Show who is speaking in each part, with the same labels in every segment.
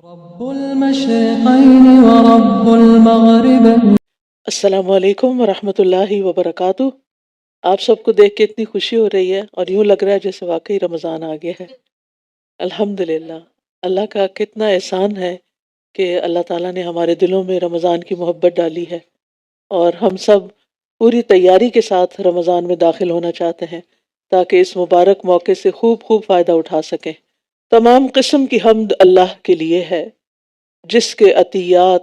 Speaker 1: رب المشرقين ورب المغربين.
Speaker 2: السلام علیکم ورحمۃ اللہ وبرکاتہ۔ آپ سب کو دیکھ کے اتنی خوشی ہو رہی ہے اور یوں لگ رہا ہے جیسے واقعی رمضان آ گیا ہے۔ الحمدللہ، اللہ کا کتنا احسان ہے کہ اللہ تعالیٰ نے ہمارے دلوں میں رمضان کی محبت ڈالی ہے، اور ہم سب پوری تیاری کے ساتھ رمضان میں داخل ہونا چاہتے ہیں تاکہ اس مبارک موقع سے خوب خوب فائدہ اٹھا سکیں۔ تمام قسم کی حمد اللہ کے لیے ہے، جس کے عطیات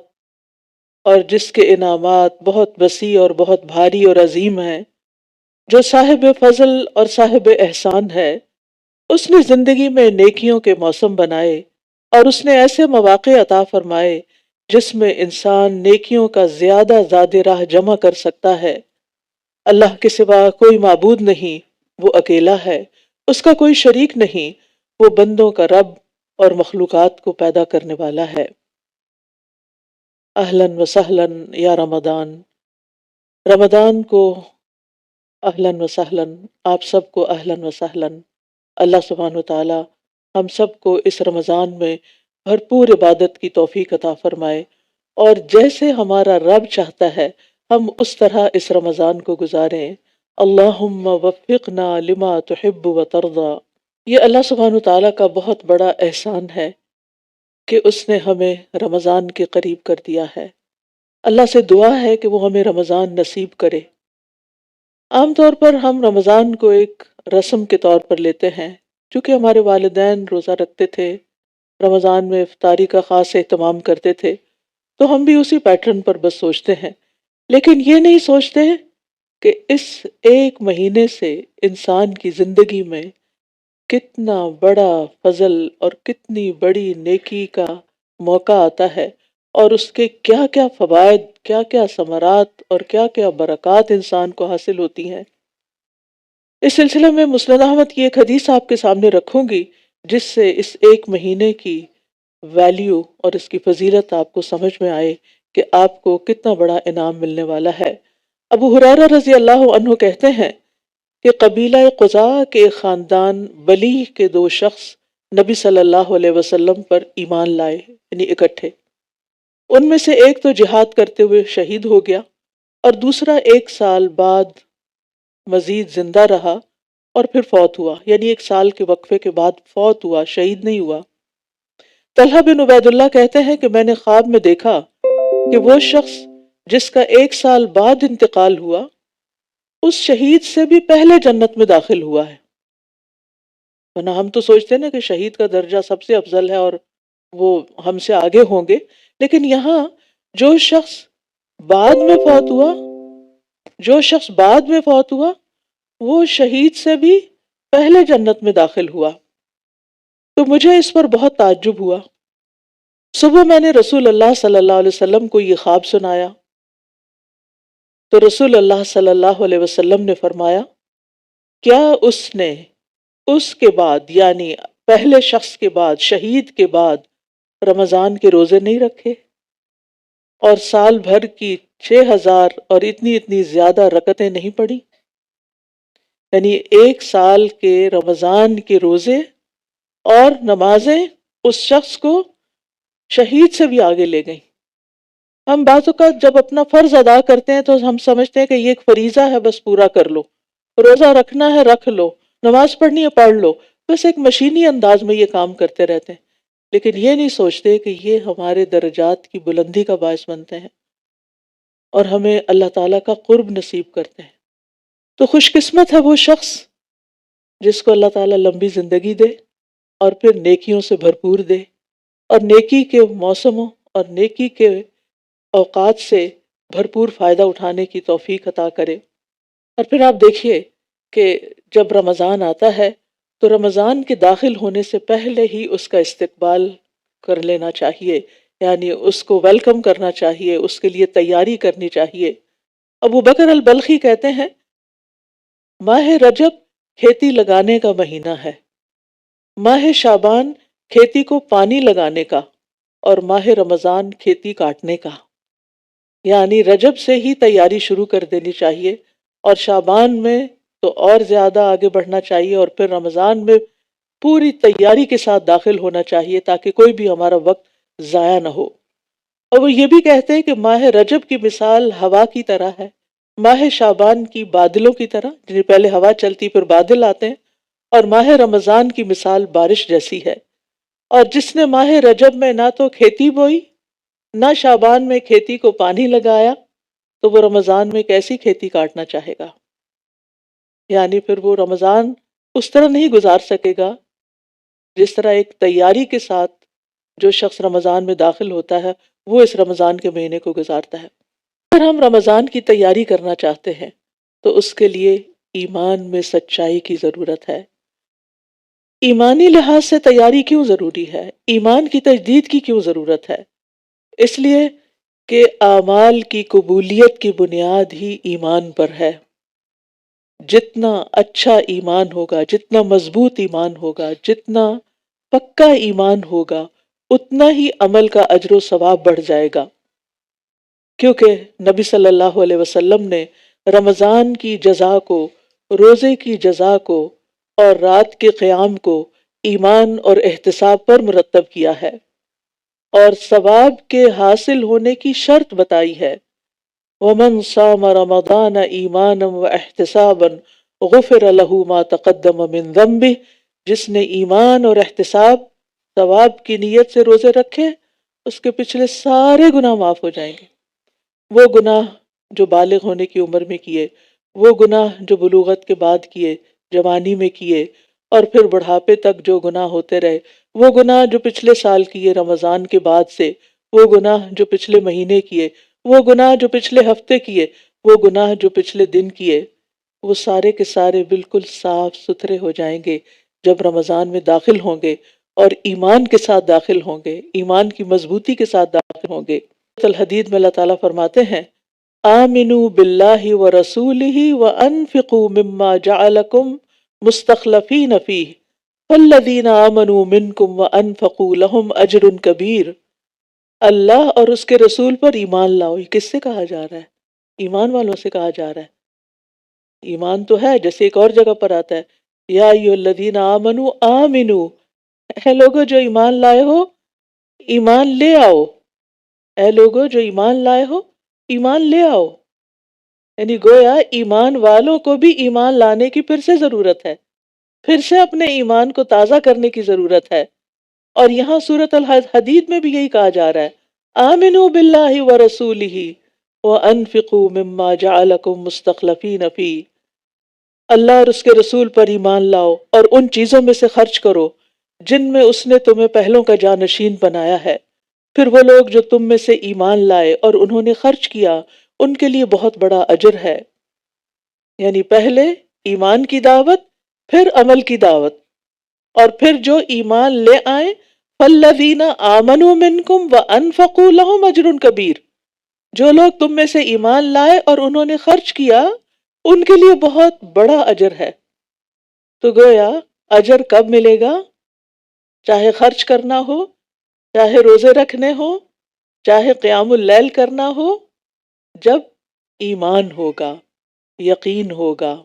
Speaker 2: اور جس کے انعامات بہت وسیع اور بہت بھاری اور عظیم ہیں، جو صاحب فضل اور صاحب احسان ہے۔ اس نے زندگی میں نیکیوں کے موسم بنائے، اور اس نے ایسے مواقع عطا فرمائے جس میں انسان نیکیوں کا زیادہ زاد راہ جمع کر سکتا ہے۔ اللہ کے سوا کوئی معبود نہیں، وہ اکیلا ہے، اس کا کوئی شریک نہیں، وہ بندوں کا رب اور مخلوقات کو پیدا کرنے والا ہے۔ اہلاً و سہلاً یا رمضان، رمضان کو اہلاً و سہلاً، آپ سب کو اہلاً و سہلاً۔ اللہ سبحانہ و تعالی ہم سب کو اس رمضان میں بھرپور عبادت کی توفیق عطا فرمائے، اور جیسے ہمارا رب چاہتا ہے ہم اس طرح اس رمضان کو گزاریں۔ اللہم وفقنا لما تحب و ترضى۔ یہ اللہ سبحانہ و تعالی کا بہت بڑا احسان ہے کہ اس نے ہمیں رمضان کے قریب کر دیا ہے۔ اللہ سے دعا ہے کہ وہ ہمیں رمضان نصیب کرے۔ عام طور پر ہم رمضان کو ایک رسم کے طور پر لیتے ہیں، چونکہ ہمارے والدین روزہ رکھتے تھے، رمضان میں افطاری کا خاص اہتمام کرتے تھے، تو ہم بھی اسی پیٹرن پر بس سوچتے ہیں، لیکن یہ نہیں سوچتے کہ اس ایک مہینے سے انسان کی زندگی میں کتنا بڑا فضل اور کتنی بڑی نیکی کا موقع آتا ہے، اور اس کے کیا کیا فوائد، کیا کیا ثمرات اور کیا کیا برکات انسان کو حاصل ہوتی ہیں۔ اس سلسلے میں مسند احمد کی ایک حدیث آپ کے سامنے رکھوں گی، جس سے اس ایک مہینے کی ویلیو اور اس کی فضیلت آپ کو سمجھ میں آئے کہ آپ کو کتنا بڑا انعام ملنے والا ہے۔ ابو ہریرہ رضی اللہ عنہ کہتے ہیں کہ قبیلہ قزاع کے ایک خاندان بلیح کے دو شخص نبی صلی اللہ علیہ وسلم پر ایمان لائے، یعنی اکٹھے۔ ان میں سے ایک تو جہاد کرتے ہوئے شہید ہو گیا، اور دوسرا 1 سال بعد مزید زندہ رہا اور پھر فوت ہوا، یعنی 1 سال کے وقفے کے بعد فوت ہوا، شہید نہیں ہوا۔ طلحہ بن عبید اللہ کہتے ہیں کہ میں نے خواب میں دیکھا کہ وہ شخص جس کا 1 سال بعد انتقال ہوا، اس شہید سے بھی پہلے جنت میں داخل ہوا ہے۔ ورنہ ہم تو سوچتے ہیں نا کہ شہید کا درجہ سب سے افضل ہے اور وہ ہم سے آگے ہوں گے، لیکن یہاں جو شخص بعد میں فوت ہوا، وہ شہید سے بھی پہلے جنت میں داخل ہوا۔ تو مجھے اس پر بہت تعجب ہوا۔ صبح میں نے رسول اللہ صلی اللہ علیہ وسلم کو یہ خواب سنایا، تو رسول اللہ صلی اللہ علیہ وسلم نے فرمایا، کیا اس نے اس کے بعد، یعنی پہلے شخص کے بعد، شہید کے بعد رمضان کے روزے نہیں رکھے اور سال بھر کی 6000 اور اتنی زیادہ رکعتیں نہیں پڑھی؟ یعنی 1 سال کے رمضان کے روزے اور نمازیں اس شخص کو شہید سے بھی آگے لے گئیں۔ ہم بعض اوقات جب اپنا فرض ادا کرتے ہیں تو ہم سمجھتے ہیں کہ یہ ایک فریضہ ہے، بس پورا کر لو، روزہ رکھنا ہے رکھ لو، نماز پڑھنی ہے پڑھ لو، بس ایک مشینی انداز میں یہ کام کرتے رہتے ہیں، لیکن یہ نہیں سوچتے کہ یہ ہمارے درجات کی بلندی کا باعث بنتے ہیں اور ہمیں اللہ تعالیٰ کا قرب نصیب کرتے ہیں۔ تو خوش قسمت ہے وہ شخص جس کو اللہ تعالیٰ لمبی زندگی دے اور پھر نیکیوں سے بھرپور دے، اور نیکی کے موسموں اور نیکی کے اوقات سے بھرپور فائدہ اٹھانے کی توفیق عطا کرے۔ اور پھر آپ دیکھیے کہ جب رمضان آتا ہے تو رمضان کے داخل ہونے سے پہلے ہی اس کا استقبال کر لینا چاہیے، یعنی اس کو ویلکم کرنا چاہیے، اس کے لیے تیاری کرنی چاہیے۔ ابو بکر البلخی کہتے ہیں، ماہ رجب کھیتی لگانے کا مہینہ ہے، ماہ شعبان کھیتی کو پانی لگانے کا، اور ماہ رمضان کھیتی کاٹنے کا۔ یعنی رجب سے ہی تیاری شروع کر دینی چاہیے، اور شعبان میں تو اور زیادہ آگے بڑھنا چاہیے، اور پھر رمضان میں پوری تیاری کے ساتھ داخل ہونا چاہیے تاکہ کوئی بھی ہمارا وقت ضائع نہ ہو۔ اور وہ یہ بھی کہتے ہیں کہ ماہ رجب کی مثال ہوا کی طرح ہے، ماہ شعبان کی بادلوں کی طرح، جنہیں پہلے ہوا چلتی پھر بادل آتے ہیں، اور ماہ رمضان کی مثال بارش جیسی ہے۔ اور جس نے ماہ رجب میں نہ تو کھیتی بوئی، نہ شعبان میں کھیتی کو پانی لگایا، تو وہ رمضان میں کیسی کھیتی کاٹنا چاہے گا؟ یعنی پھر وہ رمضان اس طرح نہیں گزار سکے گا جس طرح ایک تیاری کے ساتھ جو شخص رمضان میں داخل ہوتا ہے وہ اس رمضان کے مہینے کو گزارتا ہے۔ اگر ہم رمضان کی تیاری کرنا چاہتے ہیں تو اس کے لیے ایمان میں سچائی کی ضرورت ہے۔ ایمانی لحاظ سے تیاری کیوں ضروری ہے؟ ایمان کی تجدید کی کیوں ضرورت ہے؟ اس لیے کہ اعمال کی قبولیت کی بنیاد ہی ایمان پر ہے۔ جتنا اچھا ایمان ہوگا، جتنا مضبوط ایمان ہوگا، جتنا پکا ایمان ہوگا، اتنا ہی عمل کا اجر و ثواب بڑھ جائے گا، کیونکہ نبی صلی اللہ علیہ وسلم نے رمضان کی جزا کو، روزے کی جزا کو اور رات کے قیام کو ایمان اور احتساب پر مرتب کیا ہے، اور ثواب کے حاصل ہونے کی شرط بتائی ہے۔ وَمَنْ صَامَ رَمَضَانَ إِيمَانًا وَاحْتِسَابًا غُفِرَ لَهُ مَا تَقَدَّمَ مِنْ ذَنْبِهِ، جس نے ایمان اور احتساب، ثواب کی نیت سے روزے رکھے، اس کے پچھلے سارے گناہ معاف ہو جائیں گے۔ وہ گناہ جو بالغ ہونے کی عمر میں کیے، وہ گناہ جو بلوغت کے بعد کیے، جوانی میں کیے، اور پھر بڑھاپے تک جو گناہ ہوتے رہے، وہ گناہ جو پچھلے سال کیے رمضان کے بعد سے، وہ گناہ جو پچھلے مہینے کیے، وہ گناہ جو پچھلے ہفتے کیے، وہ گناہ جو پچھلے دن کیے، وہ سارے کے سارے بالکل صاف ستھرے ہو جائیں گے جب رمضان میں داخل ہوں گے، اور ایمان کے ساتھ داخل ہوں گے، ایمان کی مضبوطی کے ساتھ داخل ہوں گے۔ الحدید میں اللہ تعالیٰ فرماتے ہیں آمنوا باللہ ورسولہ وانفقوا مما جعلکم مستخلفین فیہ فالذین آمنوا منکم وانفقوا لہم اجر کبیر۔ اللہ اور اس کے رسول پر ایمان لاؤ۔ یہ کس سے کہا جا رہا ہے؟ ایمان والوں سے کہا جا رہا ہے۔ ایمان تو ہے، جیسے ایک اور جگہ پر آتا ہے یا ایھا الذین آمنوا آمنوا، اے لوگو جو ایمان لائے ہو ایمان لے آؤ، اے لوگو جو ایمان لائے ہو ایمان لے آؤ۔ یعنی گویا ایمان والوں کو بھی ایمان لانے کی پھر سے ضرورت ہے، پھر سے اپنے ایمان کو تازہ کرنے کی ضرورت ہے۔ اور یہاں سورۃ الحدید میں بھی یہی کہا جا رہا ہے آمنوا باللہ ورسولہ وانفقوا مما جعلکم مستخلفین فیہ، اللہ اور اس کے رسول پر ایمان لاؤ اور ان چیزوں میں سے خرچ کرو جن میں اس نے تمہیں پہلوں کا جانشین بنایا ہے۔ پھر وہ لوگ جو تم میں سے ایمان لائے اور انہوں نے خرچ کیا، ان کے لیے بہت بڑا اجر ہے۔ یعنی پہلے ایمان کی دعوت، پھر عمل کی دعوت، اور پھر جو ایمان لے آئیں فالذین آمنوا منکم وانفقوا لہم اجر کبیر، جو لوگ تم میں سے ایمان لائے اور انہوں نے خرچ کیا، ان کے لیے بہت بڑا اجر ہے۔ تو گویا اجر کب ملے گا؟ چاہے خرچ کرنا ہو، چاہے روزے رکھنے ہو، چاہے قیام اللیل کرنا ہو، جب ایمان ہوگا، یقین ہوگا۔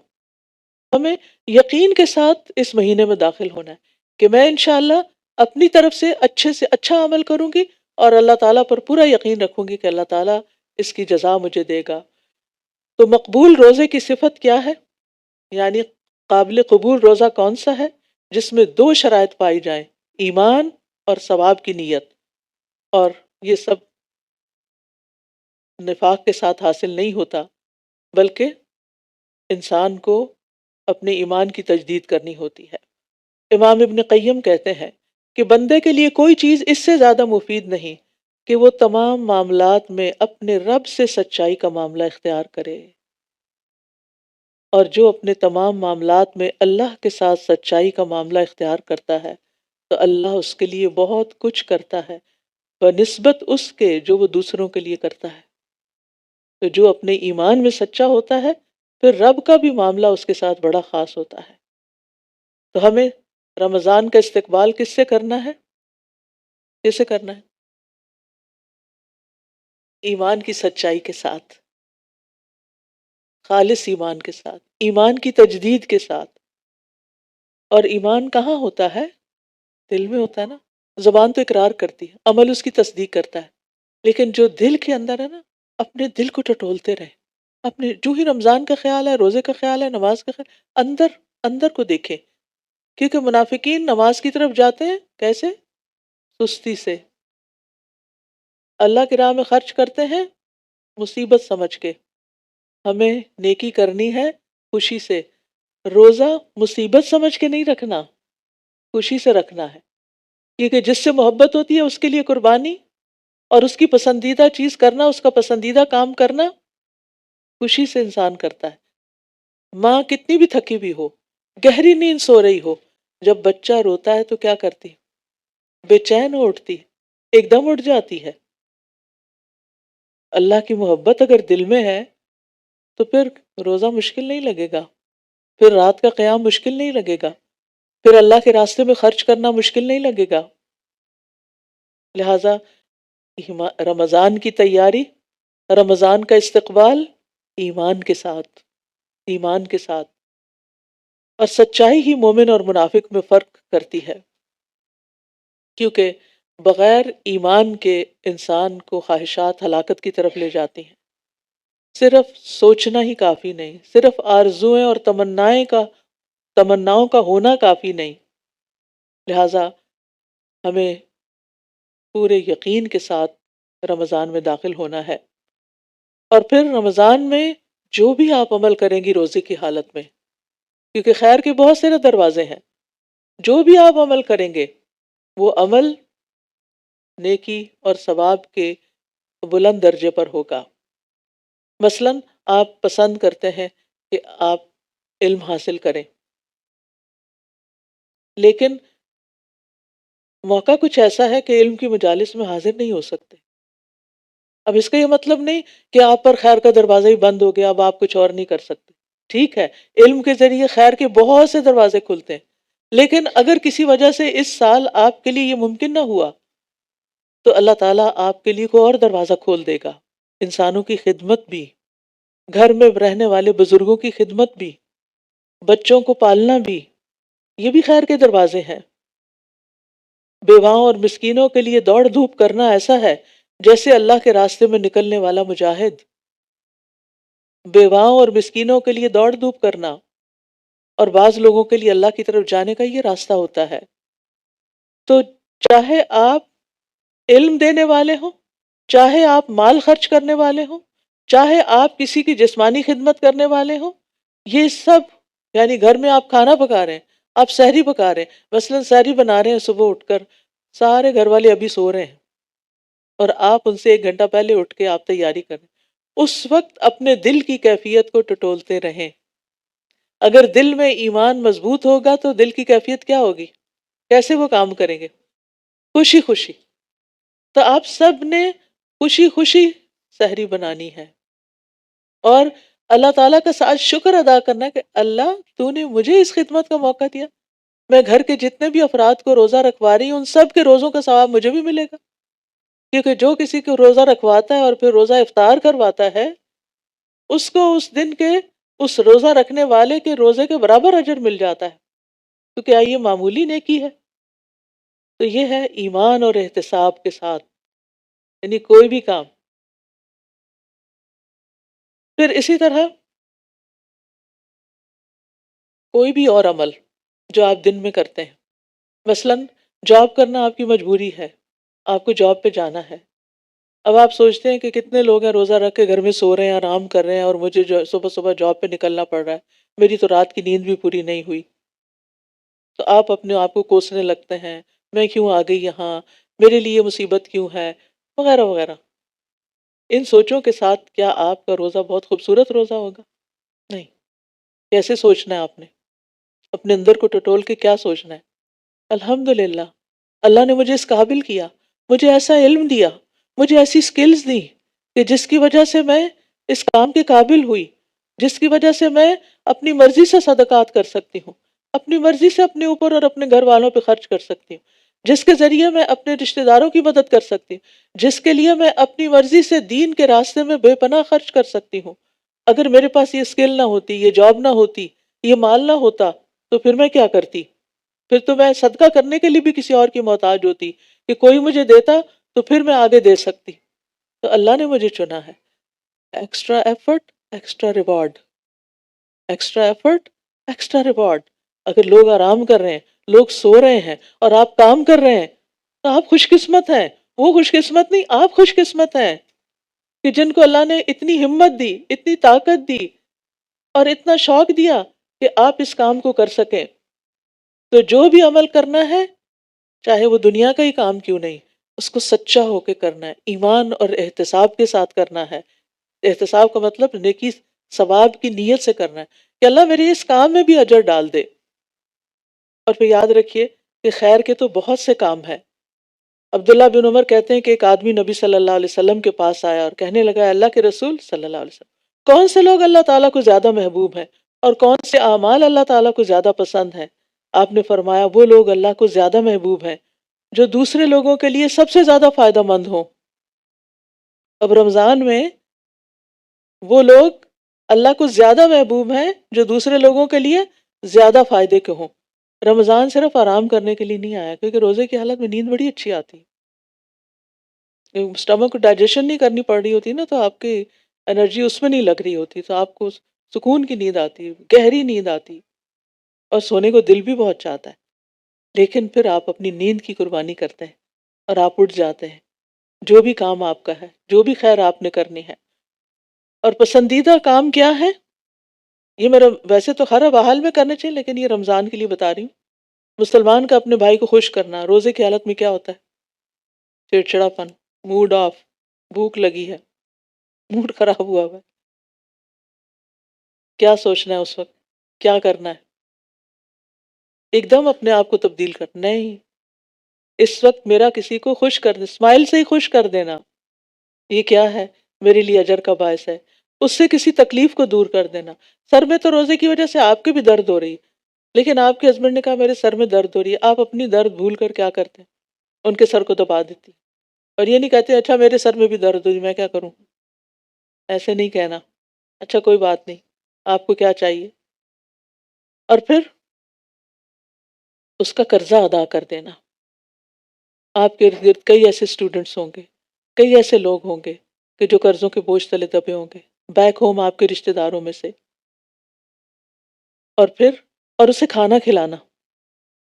Speaker 2: ہمیں یقین کے ساتھ اس مہینے میں داخل ہونا ہے کہ میں انشاءاللہ اپنی طرف سے اچھے سے اچھا عمل کروں گی، اور اللہ تعالیٰ پر پورا یقین رکھوں گی کہ اللہ تعالیٰ اس کی جزا مجھے دے گا۔ تو مقبول روزے کی صفت کیا ہے؟ یعنی قابل قبول روزہ کون سا ہے؟ جس میں دو شرائط پائی جائیں، ایمان اور ثواب کی نیت۔ اور یہ سب نفاق کے ساتھ حاصل نہیں ہوتا، بلکہ انسان کو اپنے ایمان کی تجدید کرنی ہوتی ہے۔ امام ابن قیم کہتے ہیں کہ بندے کے لیے کوئی چیز اس سے زیادہ مفید نہیں کہ وہ تمام معاملات میں اپنے رب سے سچائی کا معاملہ اختیار کرے، اور جو اپنے تمام معاملات میں اللہ کے ساتھ سچائی کا معاملہ اختیار کرتا ہے تو اللہ اس کے لیے بہت کچھ کرتا ہے بنسبت اس کے جو وہ دوسروں کے لیے کرتا ہے۔ تو جو اپنے ایمان میں سچا ہوتا ہے پھر رب کا بھی معاملہ اس کے ساتھ بڑا خاص ہوتا ہے۔ تو ہمیں رمضان کا استقبال کس سے کرنا ہے؟ کس سے کرنا ہے؟ ایمان کی سچائی کے ساتھ، خالص ایمان کے ساتھ، ایمان کی تجدید کے ساتھ۔ اور ایمان کہاں ہوتا ہے؟ دل میں ہوتا ہے نا۔ زبان تو اقرار کرتی ہے، عمل اس کی تصدیق کرتا ہے، لیکن جو دل کے اندر ہے نا، اپنے دل کو ٹٹولتے رہیں، اپنے جو ہی رمضان کا خیال ہے، روزے کا خیال ہے، نماز کا خیال، اندر اندر کو دیکھیں، کیونکہ منافقین نماز کی طرف جاتے ہیں کیسے؟ سستی سے، اللہ کی راہ میں خرچ کرتے ہیں مصیبت سمجھ کے، ہمیں نیکی کرنی ہے خوشی سے، روزہ مصیبت سمجھ کے نہیں رکھنا، خوشی سے رکھنا ہے، کیونکہ جس سے محبت ہوتی ہے اس کے لیے قربانی اور اس کی پسندیدہ چیز کرنا، اس کا پسندیدہ کام کرنا خوشی سے انسان کرتا ہے۔ ماں کتنی بھی تھکی بھی ہو، گہری نیند سو رہی ہو، جب بچہ روتا ہے تو کیا کرتی؟ بے چین ہو اٹھتی، ایک دم اٹھ جاتی ہے۔ اللہ کی محبت اگر دل میں ہے تو پھر روزہ مشکل نہیں لگے گا، پھر رات کا قیام مشکل نہیں لگے گا، پھر اللہ کے راستے میں خرچ کرنا مشکل نہیں لگے گا۔ لہٰذا رمضان کی تیاری، رمضان کا استقبال ایمان کے ساتھ، ایمان کے ساتھ، اور سچائی ہی مومن اور منافق میں فرق کرتی ہے، کیونکہ بغیر ایمان کے انسان کو خواہشات ہلاکت کی طرف لے جاتی ہیں۔ صرف سوچنا ہی کافی نہیں، صرف آرزوئیں اور تمناؤں کا ہونا کافی نہیں، لہٰذا ہمیں پورے یقین کے ساتھ رمضان میں داخل ہونا ہے، اور پھر رمضان میں جو بھی آپ عمل کریں گی روزے کی حالت میں، کیونکہ خیر کے بہت سارے دروازے ہیں، جو بھی آپ عمل کریں گے وہ عمل نیکی اور ثواب کے بلند درجے پر ہوگا۔ مثلاً آپ پسند کرتے ہیں کہ آپ علم حاصل کریں، لیکن موقع کچھ ایسا ہے کہ علم کی مجالس میں حاضر نہیں ہو سکتے۔ اب اس کا یہ مطلب نہیں کہ آپ پر خیر کا دروازہ ہی بند ہو گیا، اب آپ کچھ اور نہیں کر سکتے۔ ٹھیک ہے، علم کے ذریعے خیر کے بہت سے دروازے کھلتے ہیں، لیکن اگر کسی وجہ سے اس سال آپ کے لیے یہ ممکن نہ ہوا تو اللہ تعالیٰ آپ کے لیے کوئی اور دروازہ کھول دے گا۔ انسانوں کی خدمت بھی، گھر میں رہنے والے بزرگوں کی خدمت بھی، بچوں کو پالنا بھی، یہ بھی خیر کے دروازے ہیں۔ بیواؤں اور مسکینوں کے لیے دوڑ دھوپ کرنا ایسا ہے جیسے اللہ کے راستے میں نکلنے والا مجاہد۔ بیواؤں اور مسکینوں کے لیے دوڑ دھوپ کرنا، اور بعض لوگوں کے لیے اللہ کی طرف جانے کا یہ راستہ ہوتا ہے۔ تو چاہے آپ علم دینے والے ہوں، چاہے آپ مال خرچ کرنے والے ہوں، چاہے آپ کسی کی جسمانی خدمت کرنے والے ہوں، یہ سب، یعنی گھر میں آپ کھانا پکا رہے ہیں، آپ سحری پکا رہے ہیں، مثلاً سحری بنا رہے ہیں، صبح اٹھ کر سارے گھر والے ابھی سو رہے ہیں اور آپ ان سے 1 گھنٹہ پہلے اٹھ کے آپ تیاری کریں، اس وقت اپنے دل کی کیفیت کو ٹٹولتے رہیں۔ اگر دل میں ایمان مضبوط ہوگا تو دل کی کیفیت کیا ہوگی؟ کیسے وہ کام کریں گے؟ خوشی خوشی۔ تو آپ سب نے خوشی خوشی سحری بنانی ہے، اور اللہ تعالیٰ کا ساتھ شکر ادا کرنا کہ اللہ تو نے مجھے اس خدمت کا موقع دیا، میں گھر کے جتنے بھی افراد کو روزہ رکھوا رہی ہوں ان سب کے روزوں کا ثواب مجھے بھی ملے گا، کیونکہ جو کسی کو روزہ رکھواتا ہے اور پھر روزہ افطار کرواتا ہے اس کو اس دن کے اس روزہ رکھنے والے کے روزے کے برابر اجر مل جاتا ہے۔ تو کیا یہ معمولی نیکی ہے؟ تو یہ ہے ایمان اور احتساب کے ساتھ، یعنی کوئی بھی کام۔ پھر اسی طرح کوئی بھی اور عمل جو آپ دن میں کرتے ہیں، مثلاً جاب کرنا آپ کی مجبوری ہے، آپ کو جاب پہ جانا ہے، اب آپ سوچتے ہیں کہ کتنے لوگ ہیں روزہ رکھ کے گھر میں سو رہے ہیں، آرام کر رہے ہیں، اور مجھے جو صبح صبح جاب پہ نکلنا پڑ رہا ہے، میری تو رات کی نیند بھی پوری نہیں ہوئی۔ تو آپ اپنے آپ کو کوسنے لگتے ہیں، میں کیوں آ گئی یہاں، میرے لیے مصیبت کیوں ہے، وغیرہ وغیرہ۔ ان سوچوں کے ساتھ کیا آپ کا روزہ بہت خوبصورت روزہ ہوگا؟ نہیں۔ کیسے سوچنا ہے آپ نے؟ اپنے اندر کو ٹٹول کے کیا سوچنا ہے؟ الحمدللہ، اللہ نے مجھے اس قابل کیا، مجھے ایسا علم دیا، مجھے ایسی سکلز دی کہ جس کی وجہ سے میں اس کام کے قابل ہوئی، جس کی وجہ سے میں اپنی مرضی سے صدقات کر سکتی ہوں، اپنی مرضی سے اپنے اوپر اور اپنے گھر والوں پہ خرچ کر سکتی ہوں، جس کے ذریعے میں اپنے رشتہ داروں کی مدد کر سکتی ہوں، جس کے لیے میں اپنی مرضی سے دین کے راستے میں بے پناہ خرچ کر سکتی ہوں۔ اگر میرے پاس یہ سکل نہ ہوتی، یہ جاب نہ ہوتی، یہ مال نہ ہوتا، تو پھر میں کیا کرتی؟ پھر تو میں صدقہ کرنے کے لیے بھی کسی اور کی محتاج ہوتی کہ کوئی مجھے دیتا تو پھر میں آگے دے سکتی. تو اللہ نے مجھے چنا ہے. Extra effort extra reward, extra effort extra reward. اگر لوگ آرام کر رہے ہیں، لوگ سو رہے ہیں اور آپ کام کر رہے ہیں تو آپ خوش قسمت ہیں. وہ خوش قسمت نہیں، آپ خوش قسمت ہیں کہ جن کو اللہ نے اتنی ہمت دی، اتنی طاقت دی اور اتنا شوق دیا کہ آپ اس کام کو کر سکیں. تو جو بھی عمل کرنا ہے، چاہے وہ دنیا کا ہی کام کیوں نہیں، اس کو سچا ہو کے کرنا ہے، ایمان اور احتساب کے ساتھ کرنا ہے. احتساب کا مطلب نیکی ثواب کی نیت سے کرنا ہے کہ اللہ میرے اس کام میں بھی اجر ڈال دے. اور پھر یاد رکھیے کہ خیر کے تو بہت سے کام ہیں. عبداللہ بن عمر کہتے ہیں کہ ایک آدمی نبی صلی اللہ علیہ وسلم کے پاس آیا اور کہنے لگا، اللہ کے رسول صلی اللہ علیہ وسلم، کون سے لوگ اللہ تعالیٰ کو زیادہ محبوب ہیں اور کون سے اعمال اللہ تعالیٰ کو زیادہ پسند ہیں؟ آپ نے فرمایا، وہ لوگ اللہ کو زیادہ محبوب ہیں جو دوسرے لوگوں کے لیے سب سے زیادہ فائدہ مند ہوں. اب رمضان میں وہ لوگ اللہ کو زیادہ محبوب ہیں جو دوسرے لوگوں کے لیے زیادہ فائدے کے ہوں. رمضان صرف آرام کرنے کے لیے نہیں آیا، کیونکہ روزے کی حالت میں نیند بڑی اچھی آتی ہے. اسٹمک کو ڈائجیشن نہیں کرنی پڑ رہی ہوتی نا، تو آپ کی انرجی اس میں نہیں لگ رہی ہوتی، تو آپ کو سکون کی نیند آتی، گہری نیند آتی، اور سونے کو دل بھی بہت چاہتا ہے. لیکن پھر آپ اپنی نیند کی قربانی کرتے ہیں اور آپ اٹھ جاتے ہیں. جو بھی کام آپ کا ہے، جو بھی خیر آپ نے کرنی ہے. اور پسندیدہ کام کیا ہے؟ یہ میرا ویسے تو ہر حال میں کرنا چاہیے، لیکن یہ رمضان کے لیے بتا رہی ہوں. مسلمان کا اپنے بھائی کو خوش کرنا. روزے کی حالت میں کیا ہوتا ہے؟ چڑچڑا پن، موڈ آف، بھوک لگی ہے، موڈ خراب ہوا ہوا ہے. کیا سوچنا ہے اس وقت؟ کیا کرنا ہے؟ ایک دم اپنے آپ کو تبدیل کرنا نہیں. اس وقت میرا کسی کو خوش کر دے، اسمائل سے ہی خوش کر دینا، یہ کیا ہے؟ میرے لیے اجر کا باعث ہے. اس سے کسی تکلیف کو دور کر دینا. سر میں تو روزے کی وجہ سے آپ کی بھی درد ہو رہی، لیکن آپ کے ہسبینڈ نے کہا میرے سر میں درد ہو رہی ہے، آپ اپنی درد بھول کر کیا کرتے ہیں؟ ان کے سر کو دبا دیتی. اور یہ نہیں کہتے اچھا میرے سر میں بھی درد ہو رہی، میں کیا کروں. ایسے نہیں کہنا، اچھا کوئی بات نہیں، آپ کو کیا چاہیے. اور پھر اس کا قرضہ ادا کر دینا. آپ کے ارد گرد کئی ایسے اسٹوڈنٹس ہوں گے، کئی ایسے لوگ ہوں گے کہ جو قرضوں کے بوجھ تلے دبے ہوں گے، بیک ہوم آپ کے رشتہ داروں میں سے. اور پھر اسے کھانا کھلانا.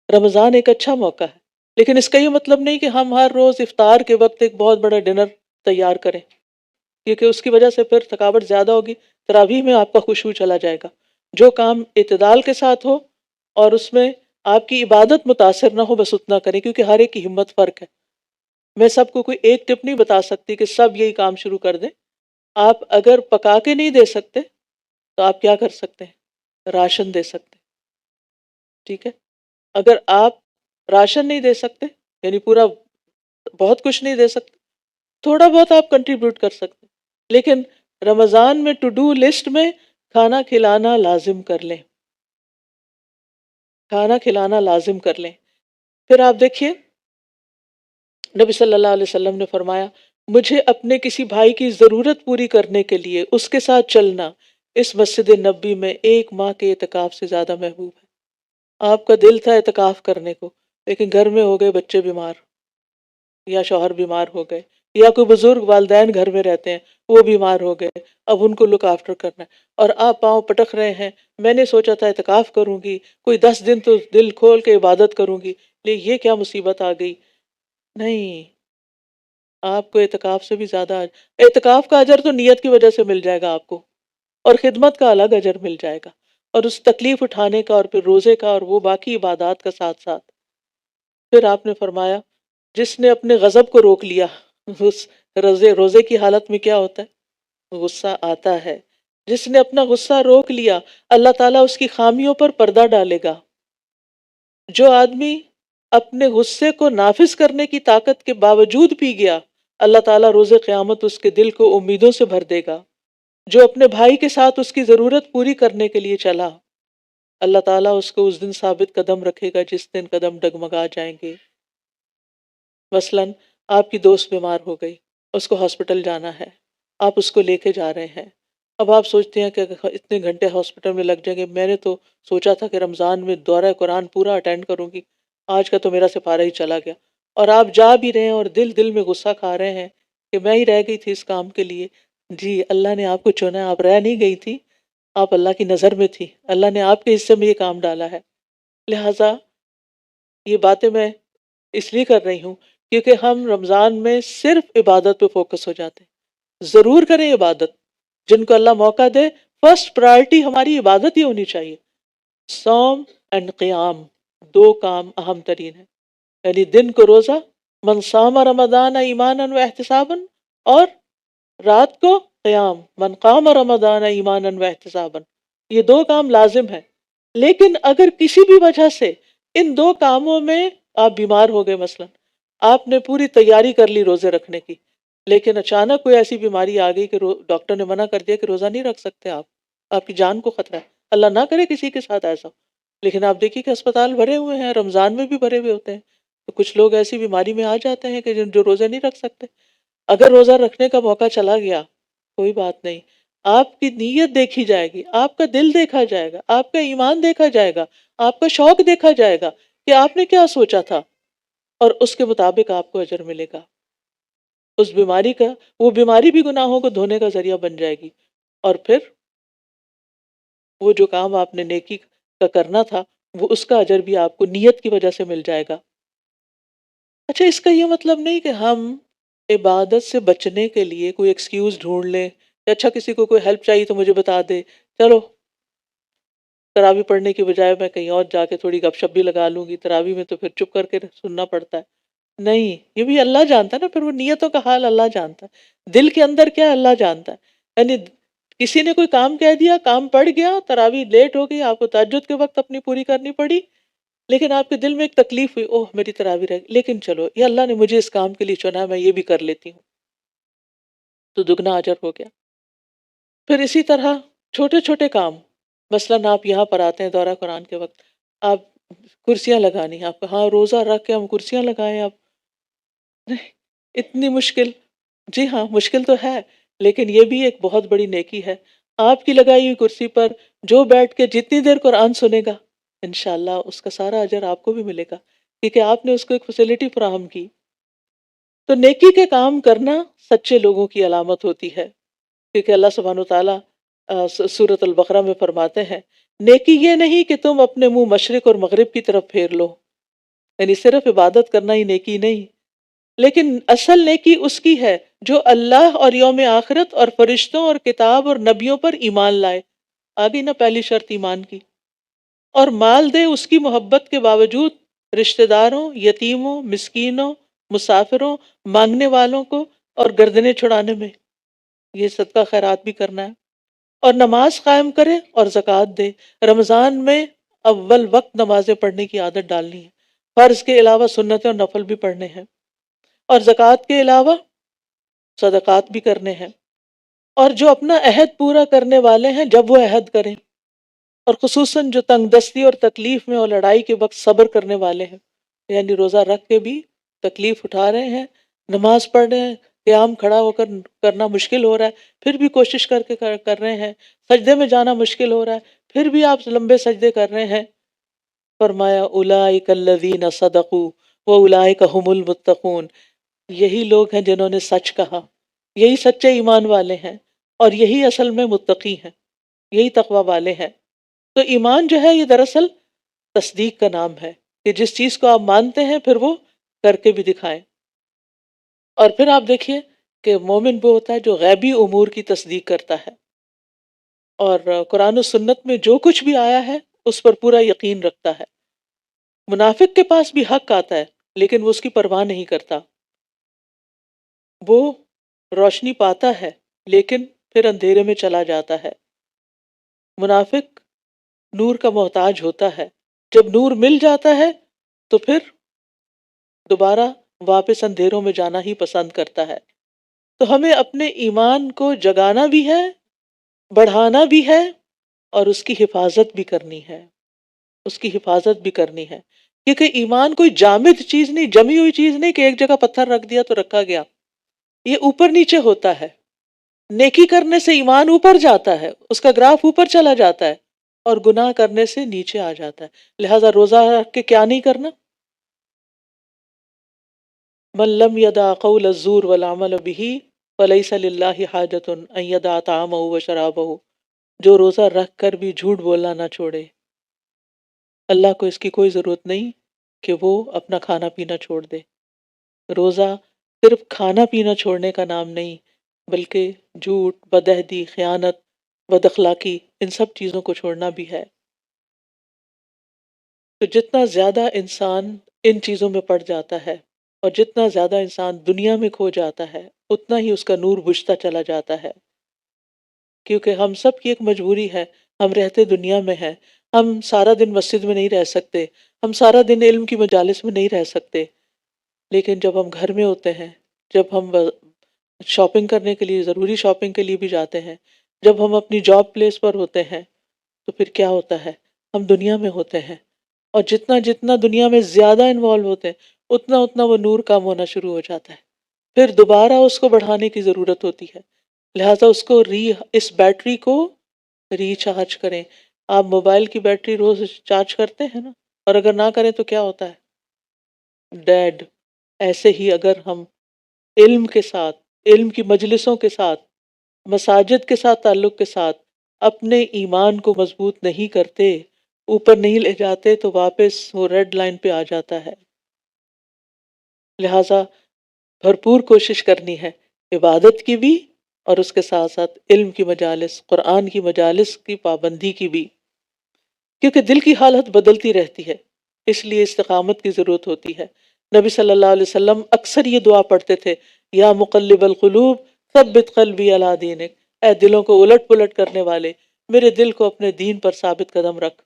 Speaker 2: رمضان ایک اچھا موقع ہے، لیکن اس کا یہ مطلب نہیں کہ ہم ہر روز افطار کے وقت ایک بہت بڑا ڈنر تیار کریں، کیونکہ اس کی وجہ سے پھر تھکاوٹ زیادہ ہوگی. تراویح میں آپ کا خوشبو چلا جائے گا. جو کام اعتدال کے ساتھ ہو اور اس میں آپ کی عبادت متاثر نہ ہو، بس اتنا کریں، کیونکہ ہر ایک کی ہمت فرق ہے. میں سب کو کوئی ایک ٹپ نہیں بتا سکتی کہ سب یہی کام شروع کر دیں. آپ اگر پکا کے نہیں دے سکتے تو آپ کیا کر سکتے ہیں؟ راشن دے سکتے. ٹھیک ہے، اگر آپ راشن نہیں دے سکتے، یعنی پورا بہت کچھ نہیں دے سکتے، تھوڑا بہت آپ کنٹریبیوٹ کر سکتے. لیکن رمضان میں ٹو ڈو لسٹ میں کھانا کھلانا لازم کر لیں. کھانا کھلانا لازم کر لیں. پھر آپ دیکھیے نبی صلی اللہ علیہ وسلم نے فرمایا، مجھے اپنے کسی بھائی کی ضرورت پوری کرنے کے لیے اس کے ساتھ چلنا اس مسجد نبی میں 1 ماہ کے اعتکاف سے زیادہ محبوب ہے. آپ کا دل تھا اعتکاف کرنے کو، لیکن گھر میں ہو گئے بچے بیمار، یا شوہر بیمار ہو گئے، یا کوئی بزرگ والدین گھر میں رہتے ہیں وہ بیمار ہو گئے، اب ان کو لک آفٹر کرنا ہے، اور آپ پاؤں پٹک رہے ہیں. میں نے سوچا تھا اعتکاف کروں گی، کوئی 10 دن تو دل کھول کے عبادت کروں گی، لیکن یہ کیا مصیبت آ گئی. نہیں، آپ کو اعتکاف سے بھی زیادہ اعتکاف کا اجر تو نیت کی وجہ سے مل جائے گا آپ کو، اور خدمت کا الگ اجر مل جائے گا، اور اس تکلیف اٹھانے کا اور پھر روزے کا اور وہ باقی عبادات کا ساتھ ساتھ. پھر آپ نے فرمایا، جس نے اپنے غضب کو روک لیا، اس روزے کی حالت میں کیا ہوتا ہے؟ غصہ آتا ہے. جس نے اپنا غصہ روک لیا، اللہ تعالیٰ اس کی خامیوں پر پردہ ڈالے گا. جو آدمی اپنے غصے کو نافذ کرنے کی طاقت کے باوجود پی گیا، اللہ تعالیٰ روز قیامت اس کے دل کو امیدوں سے بھر دے گا. جو اپنے بھائی کے ساتھ اس کی ضرورت پوری کرنے کے لیے چلا، اللہ تعالیٰ اس کو اس دن ثابت قدم رکھے گا جس دن قدم ڈگمگا جائیں گے. مثلاً آپ کی دوست بیمار ہو گئی، اس کو ہاسپٹل جانا ہے، آپ اس کو لے کے جا رہے ہیں. اب آپ سوچتے ہیں کہ اتنے گھنٹے ہاسپٹل میں لگ جائیں گے. میں نے تو سوچا تھا کہ رمضان میں دورہ قرآن پورا اٹینڈ کروں گی، آج کا تو میرا سپارہ ہی چلا گیا، اور آپ جا بھی رہے ہیں اور دل دل میں غصہ کھا رہے ہیں کہ میں ہی رہ گئی تھی اس کام کے لیے. جی اللہ نے آپ کو چنا، آپ رہ نہیں گئی تھی، آپ اللہ کی نظر میں تھی، اللہ نے آپ کے حصے میں یہ کام ڈالا ہے. لہٰذا یہ باتیں میں اس لیے کر رہی ہوں کیونکہ ہم رمضان میں صرف عبادت پہ فوکس ہو جاتے ہیں. ضرور کریں عبادت، جن کو اللہ موقع دے فرسٹ پرائرٹی ہماری عبادت ہی ہونی چاہیے. صوم اینڈ قیام، دو کام اہم ترین ہیں. یعنی دن کو روزہ، من صام رمضان ایمانا و احتسابا، اور رات کو قیام، من قام رمضان ایمانا و احتسابا. یہ دو کام لازم ہیں. لیکن اگر کسی بھی وجہ سے ان دو کاموں میں آپ بیمار ہو گئے، مثلا آپ نے پوری تیاری کر لی روزے رکھنے کی، لیکن اچانک کوئی ایسی بیماری آ گئی کہ ڈاکٹر نے منع کر دیا کہ روزہ نہیں رکھ سکتے آپ کی جان کو خطرہ ہے. اللہ نہ کرے کسی کے ساتھ ایسا ہو، لیکن آپ دیکھیے کہ اسپتال بھرے ہوئے ہیں، رمضان میں بھی بھرے ہوئے ہوتے ہیں. تو کچھ لوگ ایسی بیماری میں آ جاتے ہیں کہ جو روزے نہیں رکھ سکتے. اگر روزہ رکھنے کا موقع چلا گیا کوئی بات نہیں، آپ کی نیت دیکھی جائے گی، آپ کا دل دیکھا جائے گا، آپ کا ایمان دیکھا جائے گا، آپ کا شوق دیکھا جائے گا کہ آپ نے کیا سوچا تھا، اور اس کے مطابق آپ کو اجر ملے گا. اس بیماری کا، وہ بیماری بھی گناہوں کو دھونے کا ذریعہ بن جائے گی، اور پھر وہ جو کام آپ نے نیکی کا کرنا تھا وہ اس کا اجر بھی آپ کو نیت کی وجہ سے مل جائے گا. اچھا، اس کا یہ مطلب نہیں کہ ہم عبادت سے بچنے کے لیے کوئی ایکسکیوز ڈھونڈ لیں کہ اچھا کسی کو کوئی ہیلپ چاہیے تو مجھے بتا دے، چلو تراوی پڑھنے کی بجائے میں کہیں اور جا کے تھوڑی گپ شپ بھی لگا لوں گی، تراوی میں تو پھر چپ کر کے سننا پڑتا ہے. نہیں، یہ بھی اللہ جانتا ہے نا، پھر وہ نیتوں کا حال اللہ جانتا ہے، دل کے اندر کیا ہے اللہ جانتا ہے. یعنی کسی نے کوئی کام کہہ دیا، کام پڑ گیا، تراوی لیٹ ہو گئی، آپ کو تہجد کے وقت اپنی پوری کرنی پڑی، لیکن آپ کے دل میں ایک تکلیف ہوئی، اوہ میری تراوی رہ گئی، لیکن چلو یہ اللہ نے مجھے اس کام کے لیے چنا ہے، میں یہ بھی کر لیتی ہوں، تو دگنا اجر ہو گیا. پھر اسی طرح چھوٹے چھوٹے کام، مثلاً آپ یہاں پر آتے ہیں دورہ قرآن کے وقت، آپ کرسیاں لگانی ہیں، آپ کو ہاں روزہ رکھ کے ہم کرسیاں لگائیں، آپ نہیں، اتنی مشکل. جی ہاں مشکل تو ہے، لیکن یہ بھی ایک بہت بڑی نیکی ہے. آپ کی لگائی ہوئی کرسی پر جو بیٹھ کے جتنی دیر قرآن سنے گا انشاءاللہ اس کا سارا اجر آپ کو بھی ملے گا، کیونکہ آپ نے اس کو ایک فیسلٹی فراہم کی. تو نیکی کے کام کرنا سچے لوگوں کی علامت ہوتی ہے، کیونکہ اللہ سبحانہ وتعالیٰ سورۃ البقرہ میں فرماتے ہیں نیکی یہ نہیں کہ تم اپنے منہ مشرق اور مغرب کی طرف پھیر لو. یعنی صرف عبادت کرنا ہی نیکی نہیں، لیکن اصل نیکی اس کی ہے جو اللہ اور یوم آخرت اور فرشتوں اور کتاب اور نبیوں پر ایمان لائے. آگئی نا پہلی شرط ایمان کی. اور مال دے اس کی محبت کے باوجود رشتہ داروں، یتیموں، مسکینوں، مسافروں، مانگنے والوں کو، اور گردنیں چھڑانے میں، یہ صدقہ خیرات بھی کرنا ہے. اور نماز قائم کرے اور زکوٰۃ دے. رمضان میں اول وقت نمازیں پڑھنے کی عادت ڈالنی ہے، فرض کے علاوہ سنتیں اور نفل بھی پڑھنے ہیں، اور زکوٰۃ کے علاوہ صدقات بھی کرنے ہیں. اور جو اپنا عہد پورا کرنے والے ہیں جب وہ عہد کریں، اور خصوصاً جو تنگ دستی اور تکلیف میں اور لڑائی کے وقت صبر کرنے والے ہیں، یعنی روزہ رکھ کے بھی تکلیف اٹھا رہے ہیں، نماز پڑھ رہے ہیں، قیام کھڑا ہو کر کرنا مشکل ہو رہا ہے پھر بھی کوشش کر کے کر رہے ہیں، سجدے میں جانا مشکل ہو رہا ہے پھر بھی آپ لمبے سجدے کر رہے ہیں. فرمایا اولئک الذین صدقوا واولئک هم المتقون، یہی لوگ ہیں جنہوں نے سچ کہا، یہی سچے ایمان والے ہیں، اور یہی اصل میں متقی ہیں، یہی تقوی والے ہیں. تو ایمان جو ہے یہ دراصل تصدیق کا نام ہے کہ جس چیز کو آپ مانتے ہیں پھر وہ کر کے بھی دکھائیں. اور پھر آپ دیکھیے کہ مومن وہ ہوتا ہے جو غیبی امور کی تصدیق کرتا ہے، اور قرآن و سنت میں جو کچھ بھی آیا ہے اس پر پورا یقین رکھتا ہے. منافق کے پاس بھی حق آتا ہے لیکن وہ اس کی پرواہ نہیں کرتا، وہ روشنی پاتا ہے لیکن پھر اندھیرے میں چلا جاتا ہے. منافق نور کا محتاج ہوتا ہے، جب نور مل جاتا ہے تو پھر دوبارہ واپس اندھیروں میں جانا ہی پسند کرتا ہے. تو ہمیں اپنے ایمان کو جگانا بھی ہے، بڑھانا بھی ہے، اور اس کی حفاظت بھی کرنی ہے، اس کی حفاظت بھی کرنی ہے. کیونکہ ایمان کوئی جامد چیز نہیں، جمی ہوئی چیز نہیں کہ ایک جگہ پتھر رکھ دیا تو رکھا گیا. یہ اوپر نیچے ہوتا ہے. نیکی کرنے سے ایمان اوپر جاتا ہے، اس کا گراف اوپر چلا جاتا ہے، اور گناہ کرنے سے نیچے آ جاتا ہے. لہٰذا روزہ رکھ کے کیا نہیں کرنا؟ من لم یدع قول الزور والعمل به فلیس للہ حاجۃ ان یدع طعامہ وشرابہ، جو روزہ رکھ کر بھی جھوٹ بولنا نہ چھوڑے، اللہ کو اس کی کوئی ضرورت نہیں کہ وہ اپنا کھانا پینا چھوڑ دے۔ روزہ صرف کھانا پینا چھوڑنے کا نام نہیں، بلکہ جھوٹ، بدعہدی، خیانت، بد اخلاقی، ان سب چیزوں کو چھوڑنا بھی ہے۔ تو جتنا زیادہ انسان ان چیزوں میں پڑ جاتا ہے اور جتنا زیادہ انسان دنیا میں کھو جاتا ہے، اتنا ہی اس کا نور بجھتا چلا جاتا ہے، کیونکہ ہم سب کی ایک مجبوری ہے، ہم رہتے دنیا میں ہیں، ہم سارا دن مسجد میں نہیں رہ سکتے، ہم سارا دن علم کی مجالس میں نہیں رہ سکتے، لیکن جب ہم گھر میں ہوتے ہیں، جب ہم شاپنگ کرنے کے لیے، ضروری شاپنگ کے لیے بھی جاتے ہیں، جب ہم اپنی جاب پلیس پر ہوتے ہیں، تو پھر کیا ہوتا ہے، ہم دنیا میں ہوتے ہیں، اور جتنا جتنا دنیا میں زیادہ انوالو ہوتے ہیں، اتنا اتنا وہ نور کم ہونا شروع ہو جاتا ہے، پھر دوبارہ اس کو بڑھانے کی ضرورت ہوتی ہے، لہٰذا اس کو اس بیٹری کو ریچارج کریں۔ آپ موبائل کی بیٹری روز چارج کرتے ہیں نا، اور اگر نہ کریں تو کیا ہوتا ہے؟ ڈیڈ۔ ایسے ہی اگر ہم علم کے ساتھ، علم کی مجلسوں کے ساتھ، مساجد کے ساتھ تعلق کے ساتھ اپنے ایمان کو مضبوط نہیں کرتے، اوپر نہیں لے جاتے، تو واپس وہ ریڈ لائن پہ آ جاتا ہے۔ لہٰذا بھرپور کوشش کرنی ہے عبادت کی بھی، اور اس کے ساتھ ساتھ علم کی مجالس، قرآن کی مجالس کی پابندی کی بھی، کیونکہ دل کی حالت بدلتی رہتی ہے، اس لیے استقامت کی ضرورت ہوتی ہے۔ نبی صلی اللہ علیہ وسلم اکثر یہ دعا پڑھتے تھے، یا مقلب القلوب ثبت قلبی علی دینک، اے دلوں کو الٹ پلٹ کرنے والے، میرے دل کو اپنے دین پر ثابت قدم رکھ۔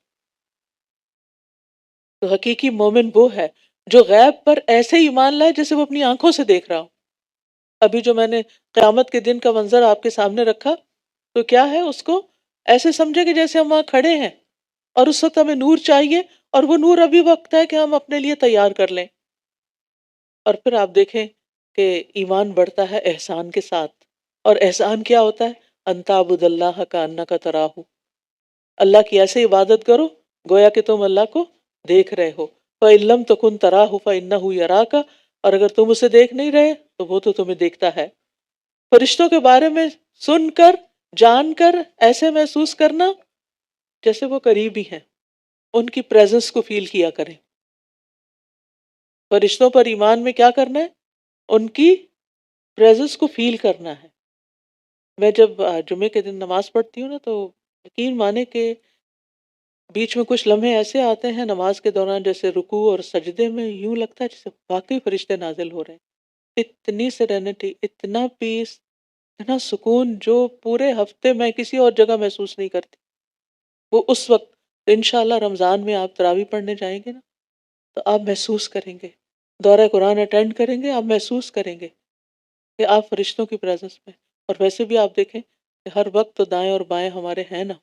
Speaker 2: تو حقیقی مومن وہ ہے جو غیب پر ایسے ایمان لائے جیسے وہ اپنی آنکھوں سے دیکھ رہا ہو۔ ابھی جو میں نے قیامت کے دن کا منظر آپ کے سامنے رکھا، تو کیا ہے، اس کو ایسے سمجھے کہ جیسے ہم وہاں کھڑے ہیں، اور اس وقت ہمیں نور چاہیے، اور وہ نور ابھی وقت ہے کہ ہم اپنے لیے تیار کر لیں۔ اور پھر آپ دیکھیں کہ ایمان بڑھتا ہے احسان کے ساتھ، اور احسان کیا ہوتا ہے؟ ان تعبد اللہ کانک تراہ، اللہ کی ایسے عبادت کرو گویا کہ تم اللہ کو دیکھ رہے ہو۔ فَإِن لَّمْ تَكُن تَرَاهُ فَإِنَّهُ يَرَاكَ، اور اگر تم اسے دیکھ نہیں رہے تو وہ تو تمہیں دیکھتا ہے۔ فرشتوں کے بارے میں سن کر، جان کر ایسے محسوس کرنا جیسے وہ قریب ہی ہیں، ان کی پریزنس کو فیل کیا کریں۔ فرشتوں پر ایمان میں کیا کرنا ہے؟ ان کی پریزنس کو فیل کرنا ہے۔ میں جب جمعے کے دن نماز پڑھتی ہوں نا، تو یقین مانے کہ بیچ میں کچھ لمحے ایسے آتے ہیں نماز کے دوران، جیسے رکوع اور سجدے میں یوں لگتا ہے جیسے واقعی فرشتے نازل ہو رہے ہیں۔ اتنی سیرینٹی، اتنا پیس، اتنا سکون جو پورے ہفتے میں کسی اور جگہ محسوس نہیں کرتی، وہ اس وقت۔ انشاءاللہ رمضان میں آپ تراویح پڑھنے جائیں گے نا، تو آپ محسوس کریں گے، دورہ قرآن اٹینڈ کریں گے، آپ محسوس کریں گے کہ آپ فرشتوں کی پریزنس میں۔ اور ویسے بھی آپ دیکھیں کہ ہر وقت تو دائیں اور بائیں ہمارے ہیں نا،